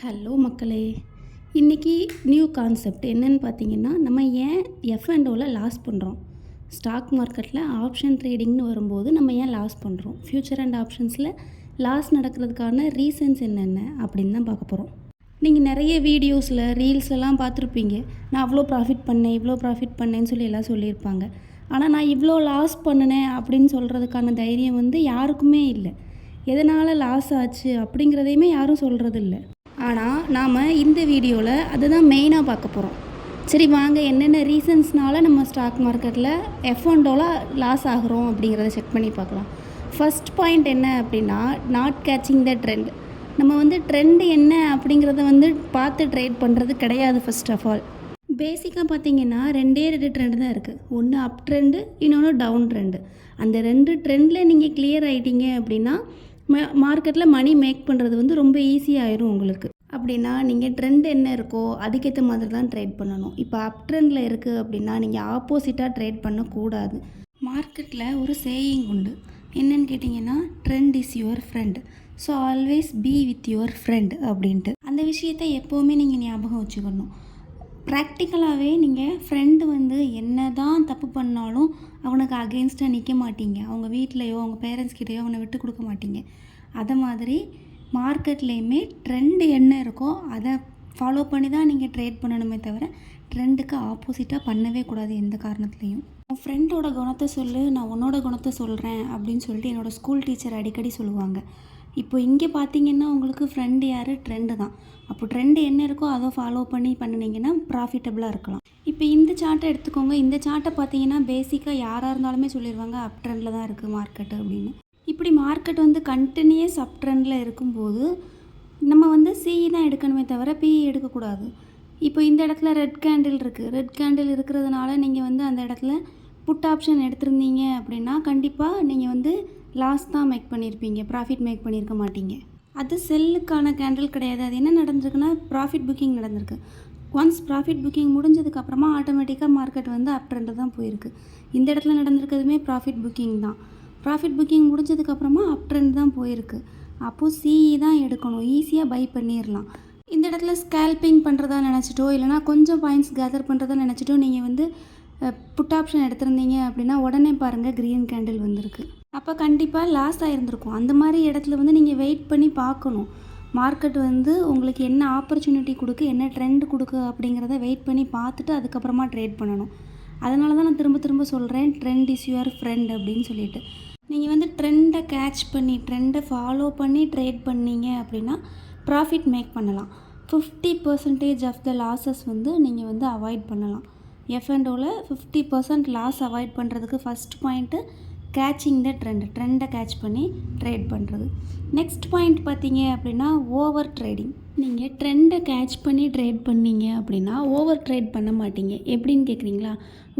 Hello மக்களே, இன்றைக்கி new concept என்னென்னு பார்த்தீங்கன்னா, நம்ம ஏன் எஃப்&ஓவில் லாஸ் பண்ணுறோம். ஸ்டாக் மார்க்கெட்டில் ஆப்ஷன் ட்ரேடிங்னு வரும்போது நம்ம ஏன் லாஸ் பண்ணுறோம், ஃப்யூச்சர் அண்ட் ஆப்ஷன்ஸில் லாஸ் நடக்கிறதுக்கான ரீசன்ஸ் என்னென்ன அப்படின்னு தான் பார்க்க போகிறோம். நீங்கள் நிறைய வீடியோஸில் ரீல்ஸ்லாம் பார்த்துருப்பீங்க. நான் அவ்வளோ ப்ராஃபிட் பண்ணேன், இவ்வளோ ப்ராஃபிட் பண்ணேன்னு சொல்லி எல்லாம் சொல்லியிருப்பாங்க. ஆனால் நான் இவ்வளோ லாஸ் பண்ணினேன் அப்படின்னு சொல்கிறதுக்கான தைரியம் யாருக்குமே இல்லை. எதனால் லாஸ் ஆச்சு அப்படிங்கிறதையுமே யாரும் சொல்கிறது இல்லை. ஆனால் நாம் இந்த வீடியோவில் அதுதான் மெயினாக பார்க்க போகிறோம். சரி வாங்க, என்னென்ன ரீசன்ஸ்னால நம்ம ஸ்டாக் மார்க்கெட்டில் எஃப்&ஓவில் லாஸ் ஆகிறோம் அப்படிங்கிறத செக் பண்ணி பார்க்கலாம். ஃபஸ்ட் பாயிண்ட் என்ன அப்படின்னா, நாட் கேட்சிங் த ட்ரெண்ட். நம்ம ட்ரெண்ட் என்ன அப்படிங்கிறத பார்த்து ட்ரேட் பண்ணுறது கிடையாது. ஃபஸ்ட் ஆஃப் ஆல் பேசிக்காக பார்த்தீங்கன்னா ரெண்டு ட்ரெண்டு தான் இருக்குது. ஒன்று அப் ட்ரெண்டு, இன்னொன்று டவுன் ட்ரெண்டு. அந்த ரெண்டு ட்ரெண்டில் நீங்கள் கிளியர் ஆகிட்டீங்க அப்படின்னா மார்க்கெட்டில் மணி மேக் பண்ணுறது ரொம்ப ஈஸியாகிடும் உங்களுக்கு. அப்படின்னா நீங்கள் ட்ரெண்ட் என்ன இருக்கோ அதுக்கேற்ற மாதிரி தான் ட்ரேட் பண்ணணும். இப்போ அப் ட்ரெண்டில் இருக்குது அப்படின்னா நீங்கள் ஆப்போசிட்டாக ட்ரேட் பண்ணக்கூடாது. மார்க்கெட்டில் ஒரு சேயிங் உண்டு. என்னன்னு கேட்டிங்கன்னா, trend is your friend, so always be with your friend அப்படின்ட்டு. அந்த விஷயத்தை எப்போவுமே நீங்கள் ஞாபகம் வச்சுக்கணும். ப்ராக்டிக்கலாகவே நீங்கள் ஃப்ரெண்டு என்ன தான் தப்பு பண்ணாலும் அவனுக்கு அகெயின்ஸ்டாக நிற்க மாட்டீங்க. அவங்க வீட்லேயோ அவங்க பேரண்ட்ஸ்கிட்டையோ அவனை விட்டு கொடுக்க மாட்டீங்க. அதை மாதிரி மார்க்கெட்லேயுமே ட்ரெண்டு என்ன இருக்கோ அதை ஃபாலோ பண்ணி தான் நீங்கள் ட்ரேட் பண்ணணுமே தவிர ட்ரெண்டுக்கு ஆப்போசிட்டாக பண்ணவே கூடாது எந்த காரணத்துலேயும். உன் ஃப்ரெண்டோட குணத்தை சொல்லு, நான் உன்னோட குணத்தை சொல்கிறேன் அப்படின்னு சொல்லிட்டு என்னோடய ஸ்கூல் டீச்சர் அடிக்கடி சொல்லுவாங்க. இப்போ இங்கே பார்த்தீங்கன்னா உங்களுக்கு ஃப்ரெண்டு யார், ட்ரெண்டு தான். அப்போ ட்ரெண்டு என்ன இருக்கோ அதை ஃபாலோ பண்ணி பண்ணினீங்கன்னா ப்ராஃபிட்டபுளாக இருக்கலாம். இப்போ இந்த சார்ட்டை எடுத்துக்கோங்க. இந்த சார்ட்டை பார்த்தீங்கன்னா பேசிக்காக யாராக இருந்தாலுமே சொல்லிடுவாங்க அப் ட்ரெண்டில் தான் இருக்குது மார்க்கெட்டு அப்படின்னு. இப்படி மார்க்கெட் கண்டினியூஸ் அப் ட்ரெண்டில் இருக்கும்போது நம்ம சிஇ தான் எடுக்கணுமே தவிர பிஇ எடுக்கக்கூடாது. இப்போ இந்த இடத்துல ரெட் கேண்டில் இருக்குது. ரெட் கேண்டில் இருக்கிறதுனால நீங்கள் அந்த இடத்துல புட் ஆப்ஷன் எடுத்திருந்தீங்க அப்படின்னா கண்டிப்பாக நீங்கள் லாஸ் தான் மேக் பண்ணியிருப்பீங்க, ப்ராஃபிட் மேக் பண்ணியிருக்க மாட்டீங்க. அது செல்லுக்கான கேண்டில் கிடையாது. அது என்ன நடந்திருக்குன்னா ப்ராஃபிட் புக்கிங் நடந்திருக்கு. ஒன்ஸ் ப்ராஃபிட் புக்கிங் முடிஞ்சதுக்கப்புறமா ஆட்டோமேட்டிக்காக மார்க்கெட் அப் ட்ரெண்டில் தான் போயிருக்கு. இந்த இடத்துல நடந்திருக்கிறதுமே ப்ராஃபிட் புக்கிங் தான். ப்ராஃபிட் புக்கிங் முடிஞ்சதுக்கப்புறமா அப் ட்ரெண்ட் தான் போயிருக்கு. அப்போது சிஇ தான் எடுக்கணும், ஈஸியாக பை பண்ணிடலாம். இந்த இடத்துல ஸ்கேல்பிங் பண்ணுறதா நினச்சிட்டோ இல்லைனா கொஞ்சம் பாயிண்ட்ஸ் கேதர் பண்ணுறதா நினச்சிட்டோ நீங்கள் புட் ஆப்ஷன் எடுத்திருந்தீங்க அப்படின்னா உடனே பாருங்கள் க்ரீன் கேண்டில் வந்திருக்கு. அப்போ கண்டிப்பாக லாஸ் ஆகிருந்திருக்கும். அந்த மாதிரி இடத்துல நீங்கள் வெயிட் பண்ணி பார்க்கணும். மார்க்கெட் உங்களுக்கு என்ன ஆப்பர்ச்சுனிட்டி கொடுக்கு, என்ன ட்ரெண்ட் கொடுக்கு அப்படிங்கிறத வெயிட் பண்ணி பார்த்துட்டு அதுக்கப்புறமா ட்ரேட் பண்ணணும். அதனால தான் நான் திரும்ப திரும்ப சொல்கிறேன், ட்ரெண்ட் இஸ் யுவர் ஃப்ரெண்ட் அப்படின்னு சொல்லிட்டு. நீங்கள் ட்ரெண்டை கேட்ச் பண்ணி ட்ரெண்டை ஃபாலோ பண்ணி ட்ரேட் பண்ணீங்க அப்படின்னா ப்ராஃபிட் மேக் பண்ணலாம். 50% ஆஃப் த லாஸஸ் நீங்கள் அவாய்ட் பண்ணலாம். எஃப்&ஓவில் 50% லாஸ் அவாய்ட் பண்ணுறதுக்கு ஃபஸ்ட் பாயிண்ட்டு கேட்சிங் த ட்ரெண்டை கேட்ச் பண்ணி ட்ரேட் பண்ணுறது. நெக்ஸ்ட் பாயிண்ட் பார்த்தீங்க அப்படின்னா ஓவர் ட்ரேடிங். நீங்கள் ட்ரெண்டை கேட்ச் பண்ணி ட்ரேட் பண்ணீங்க அப்படின்னா ஓவர் ட்ரேட் பண்ண மாட்டீங்க. எப்படின்னு கேட்குறீங்களா?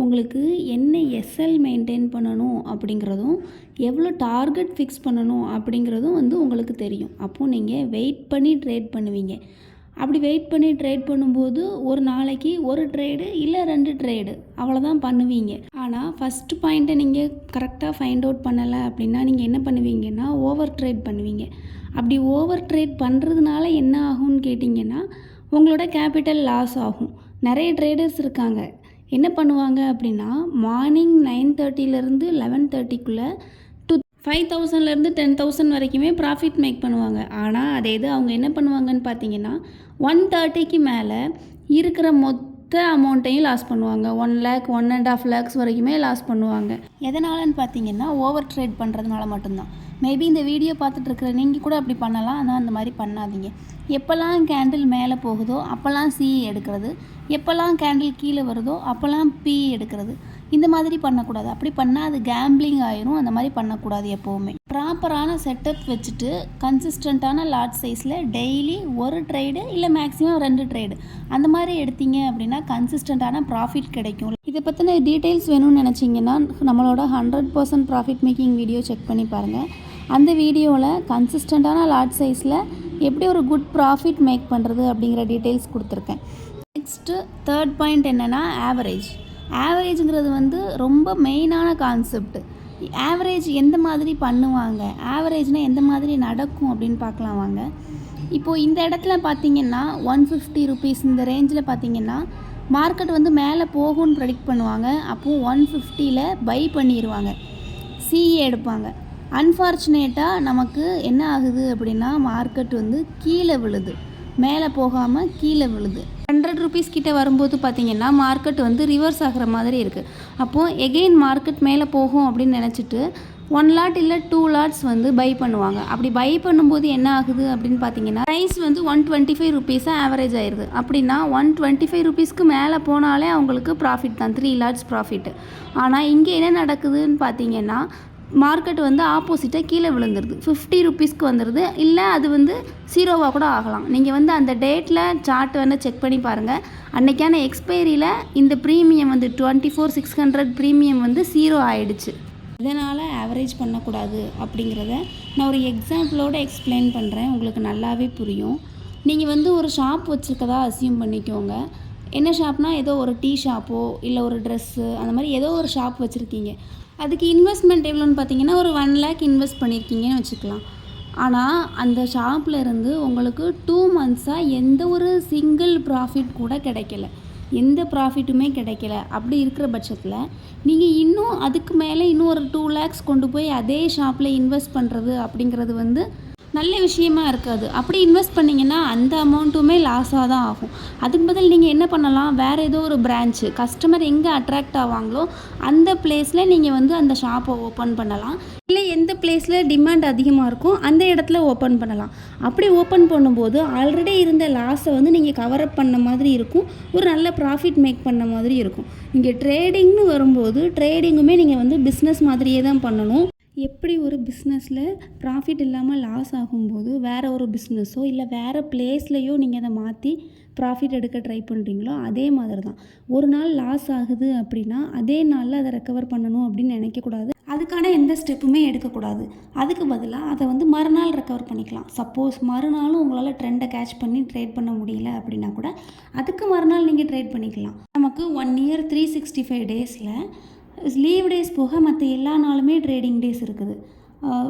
உங்களுக்கு என்ன எஸ்எல் மெயின்டைன் பண்ணணும் அப்படிங்கிறதும் எவ்வளோ டார்கெட் ஃபிக்ஸ் பண்ணணும் அப்படிங்கிறதும் உங்களுக்கு தெரியும். அப்போது நீங்கள் வெயிட் பண்ணி ட்ரேட் பண்ணுவீங்க. அப்படி வெயிட் பண்ணி ட்ரேட் பண்ணும்போது ஒரு நாளைக்கு ஒரு ட்ரேடு இல்லை 2 ட்ரேடு அவ்வளோதான் பண்ணுவீங்க. ஆனால் ஃபஸ்ட்டு பாயிண்ட்டை நீங்கள் கரெக்டாக ஃபைண்ட் அவுட் பண்ணலை அப்படின்னா நீங்கள் என்ன பண்ணுவீங்கன்னா ஓவர் ட்ரேட் பண்ணுவீங்க. அப்படி ஓவர் ட்ரேட் பண்ணுறதுனால என்ன ஆகும்னு கேட்டிங்கன்னா உங்களோட கேபிட்டல் லாஸ் ஆகும். நிறைய ட்ரேடர்ஸ் இருக்காங்க, என்ன பண்ணுவாங்க அப்படின்னா மார்னிங் 9:30 11:30 5,000 10,000 வரைக்குமே ப்ராஃபிட் மேக் பண்ணுவாங்க. ஆனால் அதே இது அவங்க என்ன பண்ணுவாங்கன்னு பார்த்தீங்கன்னா 1:30 மேலே இருக்கிற மொத்த அமௌண்ட்டையும் லாஸ் பண்ணுவாங்க. 1 lakh 1.5 lakhs வரைக்குமே லாஸ் பண்ணுவாங்க. எதனாலன்னு பார்த்தீங்கன்னா ஓவர் ட்ரேட் பண்ணுறதுனால மட்டும்தான். மேபி இந்த வீடியோ பார்த்துட்டு இருக்கிற நீங்கள் கூட அப்படி பண்ணலாம். ஆனால் அந்த மாதிரி பண்ணாதீங்க. எப்போல்லாம் கேண்டில் மேலே போகுதோ அப்போல்லாம் சிஇ எடுக்கிறது, எப்போல்லாம் கேண்டில் கீழே வருதோ அப்போல்லாம் பிஇ எடுக்கிறது. இந்த மாதிரி பண்ணக்கூடாது. அப்படி பண்ணால் அது கேம்பிளிங் ஆயிரும். அந்த மாதிரி பண்ணக்கூடாது. எப்போவுமே ப்ராப்பரான செட்டப் வச்சுட்டு கன்சிஸ்டண்ட்டான லாட் சைஸில் டெய்லி ஒரு ட்ரேடு இல்லை மேக்ஸிமம் 2 ட்ரேடு அந்த மாதிரி எடுத்தீங்க அப்படின்னா கன்சிஸ்டண்ட்டான ப்ராஃபிட் கிடைக்கும். இதை பற்றின டீட்டெயில்ஸ் வேணும்னு நினச்சிங்கன்னா நம்மளோட 100% ப்ராஃபிட் மேக்கிங் வீடியோ செக் பண்ணி பாருங்கள். அந்த வீடியோவில் கன்சிஸ்டண்ட்டான லாட் சைஸில் எப்படி ஒரு குட் ப்ராஃபிட் மேக் பண்ணுறது அப்படிங்கிற டீட்டெயில்ஸ் கொடுத்துருக்கேன். நெக்ஸ்ட்டு தேர்ட் பாயிண்ட் என்னென்னா ஆவரேஜ். ஆவரேஜுங்கிறது ரொம்ப மெயினான கான்செப்ட். ஆவரேஜ் எந்த மாதிரி பண்ணுவாங்க, ஆவரேஜ்னால் எந்த மாதிரி நடக்கும் அப்படின்னு பார்க்கலாம் வாங்க. இப்போது இந்த இடத்துல பார்த்தீங்கன்னா 150 ருபீஸ் இந்த ரேஞ்சில் பார்த்தீங்கன்னா மார்க்கெட் வந்து மேலே போகும்னு ப்ரெடிக்ட் பண்ணுவாங்க. அப்போது 150ல் பை பண்ணிடுவாங்க, சிஏ எடுப்பாங்க. அன்ஃபார்ச்சுனேட்டாக நமக்கு என்ன ஆகுது அப்படின்னா மார்க்கெட் வந்து கீழே விழுது, மேலே போகாமல் கீழே விழுது. 100 ருபீஸ் கிட்டே வரும்போது பார்த்திங்கன்னா மார்க்கெட் வந்து ரிவர்ஸ் ஆகிற மாதிரி இருக்குது. அப்போது எகெயின் மார்க்கெட் மேலே போகும் அப்படின்னு நினச்சிட்டு 1 லாட் இல்லை 2 லாட்ஸ் வந்து பை பண்ணுவாங்க. அப்படி பை பண்ணும்போது என்ன ஆகுது அப்படின்னு பார்த்தீங்கன்னா ப்ரைஸ் வந்து 125 ருபீஸாக ஆவரேஜ் ஆயிடுது. அப்படின்னா 125 ருபீஸ்க்கு மேலே போனாலே அவங்களுக்கு ப்ராஃபிட் தான், 3 லாட்ஸ் ப்ராஃபிட். ஆனால் இங்கே என்ன நடக்குதுன்னு பார்த்தீங்கன்னா மார்க்கெட் வந்து ஆப்போசிட்டாக கீழே விழுந்துருது, 50 ருபீஸ்க்கு வந்துடுது. இல்லை அது வந்து 0வாக கூட ஆகலாம். நீங்கள் வந்து அந்த டேட்டில் சார்ட் வேணால் செக் பண்ணி பாருங்கள். அன்றைக்கான எக்ஸ்பைரியில் இந்த ப்ரீமியம் வந்து 24,600 ப்ரீமியம் வந்து 0 ஆகிடுச்சு. இதனால் ஆவரேஜ் பண்ணக்கூடாது அப்படிங்கிறத நான் ஒரு எக்ஸாம்பிளோடு எக்ஸ்பிளைன் பண்ணுறேன், உங்களுக்கு நல்லாவே புரியும். நீங்கள் வந்து ஒரு ஷாப் வச்சுருக்கதா அஸ்யூம் பண்ணிக்கோங்க. என்ன ஷாப்னா ஏதோ ஒரு டீ ஷாப்போ இல்லை ஒரு ட்ரெஸ்ஸு அந்த மாதிரி ஏதோ ஒரு ஷாப் வச்சுருக்கீங்க. அதுக்கு இன்வெஸ்ட்மெண்ட் எவ்வளோன்னு பார்த்தீங்கன்னா ஒரு 1 லேக் இன்வெஸ்ட் பண்ணியிருக்கீங்கன்னு வச்சுக்கலாம். ஆனால் அந்த ஷாப்பில் இருந்து உங்களுக்கு 2 மந்த்ஸாக எந்த ஒரு சிங்கிள் ப்ராஃபிட் கூட கிடைக்கல, எந்த ப்ராஃபிட்டுமே கிடைக்கல. அப்படி இருக்கிற பட்சத்தில் நீங்கள் இன்னும் அதுக்கு மேலே இன்னும் ஒரு 2 லேக்ஸ் கொண்டு போய் அதே ஷாப்பில் இன்வெஸ்ட் பண்ணுறது அப்படிங்கிறது வந்து நல்ல விஷயமா இருக்காது. அப்படி இன்வெஸ்ட் பண்ணிங்கன்னா அந்த அமௌண்ட்டுமே லாஸாக தான் ஆகும். அதுக்கு பதில் நீங்கள் என்ன பண்ணலாம், வேறு ஏதோ ஒரு பிரான்ச்சு கஸ்டமர் எங்கே அட்ராக்ட் ஆவாங்களோ அந்த பிளேஸில் நீங்கள் வந்து அந்த ஷாப்பை ஓப்பன் பண்ணலாம். இல்லை எந்த பிளேஸில் டிமாண்ட் அதிகமாக இருக்கும் அந்த இடத்துல ஓப்பன் பண்ணலாம். அப்படி ஓப்பன் பண்ணும்போது ஆல்ரெடி இருந்த லாஸை வந்து நீங்கள் கவரப் பண்ண மாதிரி இருக்கும், ஒரு நல்ல ப்ராஃபிட் மேக் பண்ண மாதிரி இருக்கும். இங்கே ட்ரேடிங்னு வரும்போது ட்ரேடிங்குமே நீங்கள் வந்து பிஸ்னஸ் மாதிரியே தான் பண்ணணும். எப்படி ஒரு பிஸ்னஸில் ப்ராஃபிட் இல்லாமல் லாஸ் ஆகும்போது வேறு ஒரு பிஸ்னஸோ இல்லை வேறு பிளேஸ்லையோ நீங்கள் அதை மாற்றி ப்ராஃபிட் எடுக்க ட்ரை பண்ணுறீங்களோ அதே மாதிரி தான். ஒரு நாள் லாஸ் ஆகுது அப்படின்னா அதே நாளில் அதை ரெக்கவர் பண்ணணும் அப்படின்னு நினைக்கக்கூடாது, அதுக்கான எந்த ஸ்டெப்புமே எடுக்கக்கூடாது. அதுக்கு பதிலாக அதை வந்து மறுநாள் ரெக்கவர் பண்ணிக்கலாம். சப்போஸ் மறுநாளும் உங்களால் ட்ரெண்டை கேட்ச் பண்ணி ட்ரேட் பண்ண முடியல அப்படின்னா கூட அதுக்கு மறுநாள் நீங்கள் ட்ரேட் பண்ணிக்கலாம். நமக்கு 1 இயர் 365 டேஸில் லீவ் டேஸ் போக மற்ற எல்லா நாளுமே ட்ரேடிங் டேஸ் இருக்குது.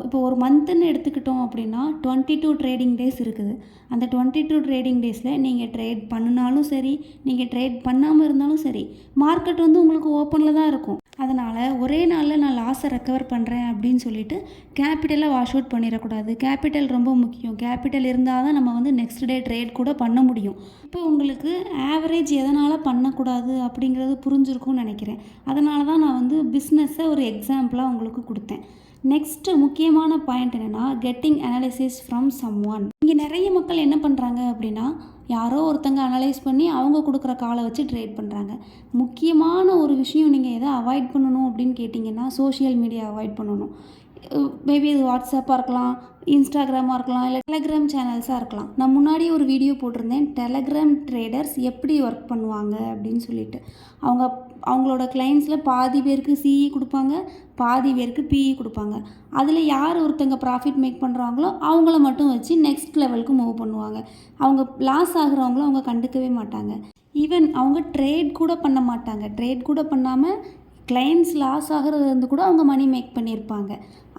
இப்போ ஒரு மந்த்துன்னு எடுத்துக்கிட்டோம் அப்படின்னா 22 ட்ரேடிங் டேஸ் இருக்குது. அந்த 22 ட்ரேடிங் டேஸில் நீங்கள் ட்ரேட் பண்ணினாலும் சரி, நீங்கள் ட்ரேட் பண்ணாமல் இருந்தாலும் சரி, மார்க்கெட் வந்து உங்களுக்கு ஓப்பனில் தான் இருக்கும். அதனால் ஒரே நாளில் நான் லாஸை ரெக்கவர் பண்ணுறேன் அப்படின்னு சொல்லிட்டு கேபிட்டலை வாஷ் அவுட் பண்ணிடக்கூடாது. கேபிட்டல் ரொம்ப முக்கியம். கேபிட்டல் இருந்தால் தான் நம்ம வந்து நெக்ஸ்ட் டே ட்ரேட் கூட பண்ண முடியும். இப்போ உங்களுக்கு ஆவரேஜ் எதனால் பண்ணக்கூடாது அப்படிங்கிறது புரிஞ்சிருக்கும்னு நினைக்கிறேன். அதனால தான் நான் வந்து பிஸ்னஸை ஒரு எக்ஸாம்பிளாக உங்களுக்கு கொடுத்தேன். நெக்ஸ்ட்டு முக்கியமான பாயிண்ட் என்னென்னா getting analysis from someone. இங்கே நிறைய மக்கள் என்ன பண்ணுறாங்க அப்படின்னா யாரோ ஒருத்தங்க அனலைஸ் பண்ணி அவங்க கொடுக்குற காலை வச்சு ட்ரேட் பண்ணுறாங்க. முக்கியமான ஒரு விஷயம் நீங்கள் எதை அவாய்ட் பண்ணணும் அப்படின்னு கேட்டிங்கன்னா சோஷியல் மீடியா அவாய்ட் பண்ணணும். மேபி இது வாட்ஸ்அப்பாக இருக்கலாம், இன்ஸ்டாகிராமாக இருக்கலாம், இல்லை டெலகிராம் சேனல்ஸாக இருக்கலாம். நான் முன்னாடி ஒரு வீடியோ போட்டிருந்தேன், டெலகிராம் ட்ரேடர்ஸ் எப்படி ஒர்க் பண்ணுவாங்க அப்படின்னு சொல்லிட்டு. அவங்களோட கிளைண்ட்ஸில் பாதி பேருக்கு சிஇ கொடுப்பாங்க, பாதி பேருக்கு பிஇ கொடுப்பாங்க. அதில் யார் ஒருத்தங்க ப்ராஃபிட் மேக் பண்ணுறாங்களோ அவங்கள மட்டும் வச்சு நெக்ஸ்ட் லெவலுக்கு மூவ் பண்ணுவாங்க. அவங்க லாஸ் ஆகுறவங்கள அவங்க கண்டுக்கவே மாட்டாங்க. ஈவன் அவங்க ட்ரேட் கூட பண்ண மாட்டாங்க. ட்ரேட் கூட பண்ணாமல் கிளைண்ட்ஸ் லாஸ் ஆகிறது வந்து கூட அவங்க மணி மேக் பண்ணியிருப்பாங்க.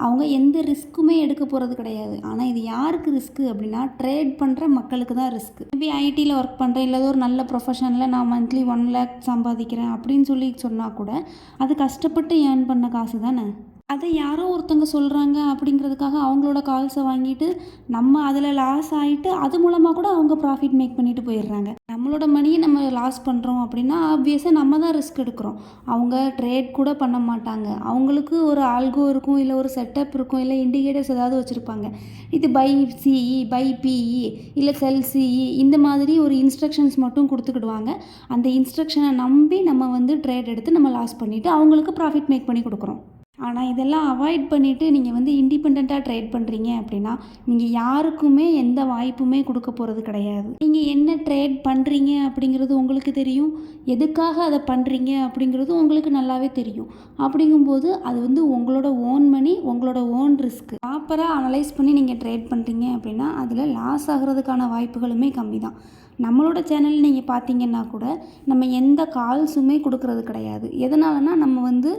அவங்க எந்த ரிஸ்க்குமே எடுக்க போகிறது கிடையாது. ஆனால் இது யாருக்கு ரிஸ்க்கு அப்படின்னா ட்ரேட் பண்ணுற மக்களுக்கு தான் ரிஸ்க்கு. மேபி ஐடியில் ஒர்க் பண்ணுறேன், இல்லை ஒரு நல்ல ப்ரொஃபஷனில் நான் மந்த்லி 1 லேக் சம்பாதிக்கிறேன் அப்படின்னு சொல்லி சொன்னால் கூட அது கஷ்டப்பட்டு ஏர்ன் பண்ண காசு தானே. அதை யாரோ ஒருத்தங்க சொல்கிறாங்க அப்படிங்கிறதுக்காக அவங்களோட கால்ஸை வாங்கிட்டு நம்ம அதில் லாஸ் ஆகிட்டு அது மூலமாக கூட அவங்க ப்ராஃபிட் மேக் பண்ணிட்டு போயிடுறாங்க. நம்மளோட மணியை நம்ம லாஸ் பண்ணுறோம் அப்படின்னா ஆப்வியஸாக நம்ம தான் ரிஸ்க் எடுக்கிறோம். அவங்க ட்ரேட் கூட பண்ண மாட்டாங்க. அவங்களுக்கு ஒரு ஆல்கோ இருக்கும், இல்லை ஒரு செட்டப் இருக்கும், இல்லை இண்டிகேட்டர்ஸ் ஏதாவது வச்சுருப்பாங்க. இது பை சிஇ, பை பிஇ, இல்லை செல் சிஇ, இந்த மாதிரி ஒரு இன்ஸ்ட்ரக்ஷன்ஸ் மட்டும் கொடுத்துக்கிடுவாங்க. அந்த இன்ஸ்ட்ரக்ஷனை நம்பி நம்ம வந்து ட்ரேட் எடுத்து நம்ம லாஸ் பண்ணிவிட்டு அவங்களுக்கு ப்ராஃபிட் மேக் பண்ணி கொடுக்குறோம். ஆனால் இதெல்லாம் அவாய்ட் பண்ணிவிட்டு நீங்கள் வந்து இண்டிபெண்ட்டாக ட்ரேட் பண்ணுறீங்க அப்படின்னா நீங்கள் யாருக்குமே எந்த வாய்ப்புமே கொடுக்க போகிறது கிடையாது. நீங்கள் என்ன ட்ரேட் பண்ணுறீங்க அப்படிங்கிறது உங்களுக்கு தெரியும், எதுக்காக அதை பண்ணுறீங்க அப்படிங்கிறது உங்களுக்கு நல்லாவே தெரியும். அப்படிங்கும்போது அது வந்து உங்களோட ஓன் மணி, உங்களோட ஓன் ரிஸ்க்கு. ப்ராப்பராக அனலைஸ் பண்ணி நீங்கள் ட்ரேட் பண்ணுறீங்க அப்படின்னா அதில் லாஸ் ஆகிறதுக்கான வாய்ப்புகளுமே கம்மி தான். நம்மளோட சேனல் நீங்கள் பார்த்தீங்கன்னா கூட நம்ம எந்த கால்ஸுமே கொடுக்கறது கிடையாது. எதனாலனா நம்ம வந்து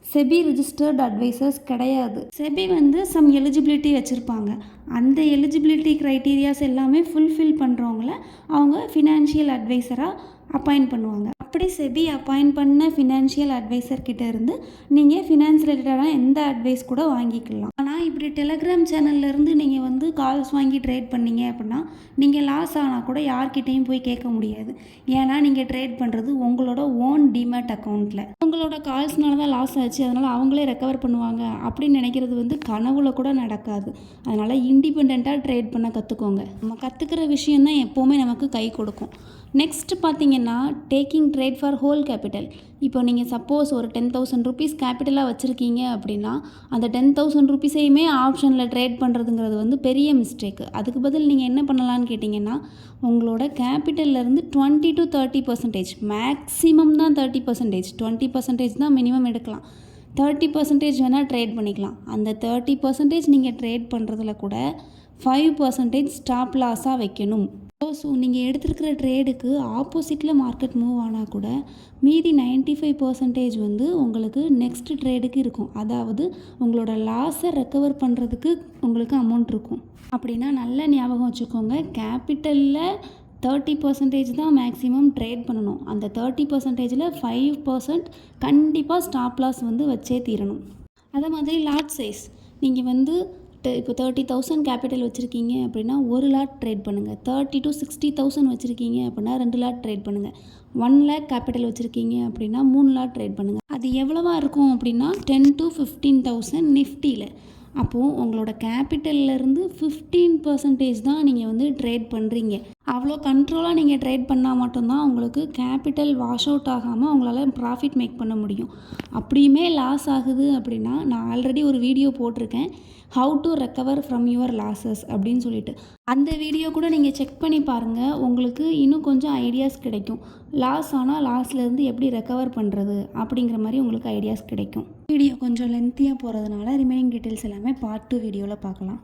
செபி ரிஜிஸ்டர்ட் அட்வைசர்ஸ் கிடையாது. செபி வந்து சம் எலிஜிபிலிட்டி வச்சுருப்பாங்க. அந்த எலிஜிபிலிட்டி க்ரைட்டீரியாஸ் எல்லாமே ஃபுல்ஃபில் பண்ணுறவங்கள அவங்க ஃபினான்ஷியல் அட்வைசராக அப்பாயிண்ட் பண்ணுவாங்க. அப்படி செபி அப்பாயிண்ட் பண்ண ஃபினான்ஷியல் அட்வைசர்கிட்ட இருந்து நீங்கள் ஃபினான்ஸ் ரிலேட்டடான எந்த அட்வைஸ் கூட வாங்கிக்கலாம். ஆனால் இப்படி டெலகிராம் சேனல்லேருந்து நீங்கள் வந்து கால்ஸ் வாங்கி ட்ரேட் பண்ணீங்க அப்படின்னா நீங்கள் லாஸ் ஆனால் கூட யார்கிட்டையும் போய் கேட்க முடியாது. ஏன்னா நீங்கள் ட்ரேட் பண்ணுறது உங்களோட ஓன் டிமேட் அக்கௌண்ட்டில். உங்களோட கால்ஸ்னால தான் லாஸ் ஆச்சு, அதனால் அவங்களே ரெக்கவர் பண்ணுவாங்க அப்படின்னு நினைக்கிறது வந்து கனவுல கூட நடக்காது. அதனால் இண்டிபெண்ட்டாக ட்ரேட் பண்ண கற்றுக்கோங்க. நம்ம கற்றுக்கிற விஷயந்தான் எப்போவுமே நமக்கு கை கொடுக்கும். நெக்ஸ்ட் பார்த்தீங்கன்னா taking trade for whole capital. இப்போ நீங்கள் சப்போஸ் ஒரு 10,000 ருபீஸ் கேபிட்டலாக வச்சுருக்கீங்க அப்படின்னா அந்த 10,000 ருபீஸையுமே ஆப்ஷனில் ட்ரேட் பண்ணுறதுங்கிறது வந்து பெரிய மிஸ்டேக்கு. அதுக்கு பதில் நீங்கள் என்ன பண்ணலான்னு கேட்டிங்கன்னா உங்களோட கேபிட்டல்லேருந்து 20 to 30%, மேக்ஸிமம் தான் 30%, 20% தான் மினிமம் எடுக்கலாம். 30% வேணால் ட்ரேட் பண்ணிக்கலாம். அந்த 30% நீங்கள் ட்ரேட் பண்ணுறதுல கூட 5% ஸ்டாப் லாஸாக வைக்கணும். ஸோ நீங்கள் எடுத்துருக்கிற ட்ரேடுக்கு ஆப்போசிட்டில் மார்க்கெட் மூவ் ஆனால் கூட மீதி 95% வந்து உங்களுக்கு நெக்ஸ்ட் ட்ரேடுக்கு இருக்கும். அதாவது உங்களோட லாஸை ரெக்கவர் பண்ணுறதுக்கு உங்களுக்கு அமௌண்ட் இருக்கும். அப்படின்னா நல்ல ஞாபகம் வச்சுக்கோங்க, கேபிட்டலில் 30% தான் மேக்ஸிமம் ட்ரேட் பண்ணணும். அந்த 30%ல் 5% கண்டிப்பாக ஸ்டாப் லாஸ் வந்து வச்சே தீரணும். அதே மாதிரி லாட் சைஸ், நீங்கள் வந்து இப்போ 30,000 கேபிட்டல் வச்சுருக்கீங்க அப்படின்னா 1 லாட் ட்ரேட் பண்ணுங்கள். 30 to 60,000 வச்சுருக்கீங்க அப்படின்னா 2 லாட் ட்ரேட் பண்ணுங்கள். 1 lakh கேபிட்டல் வச்சுருக்கீங்க அப்படின்னா 3 லாட் ட்ரேட் பண்ணுங்கள். அது எவ்வளவா இருக்கும் அப்படின்னா 10 to 15,000 நிஃப்டியில். அப்போது உங்களோட கேபிட்டல்லேருந்து 15% தான் நீங்கள் வந்து ட்ரேட் பண்ணுறீங்க. அவ்வளோ கண்ட்ரோலாக நீங்கள் ட்ரேட் பண்ணால் மட்டும்தான் உங்களுக்கு கேபிட்டல் வாஷ் அவுட் ஆகாமல் உங்களால் ப்ராஃபிட் மேக் பண்ண முடியும். அப்படியுமே லாஸ் ஆகுது அப்படின்னா நான் ஆல்ரெடி ஒரு வீடியோ போட்டிருக்கேன், how to recover from your losses அப்படின்னு சொல்லிட்டு. அந்த வீடியோ கூட நீங்கள் செக் பண்ணி பாருங்கள், உங்களுக்கு இன்னும் கொஞ்சம் ஐடியாஸ் கிடைக்கும். லாஸ் ஆனால் லாஸ்லேருந்து எப்படி ரெக்கவர் பண்ணுறது அப்படிங்கிற மாதிரி உங்களுக்கு ஐடியாஸ் கிடைக்கும். வீடியோ கொஞ்சம் லென்த்தியாக போகிறதுனால ரிமைனிங் டீட்டெயில்ஸ் எல்லாமே பார்ட் 2 வீடியோவில் பார்க்கலாம்.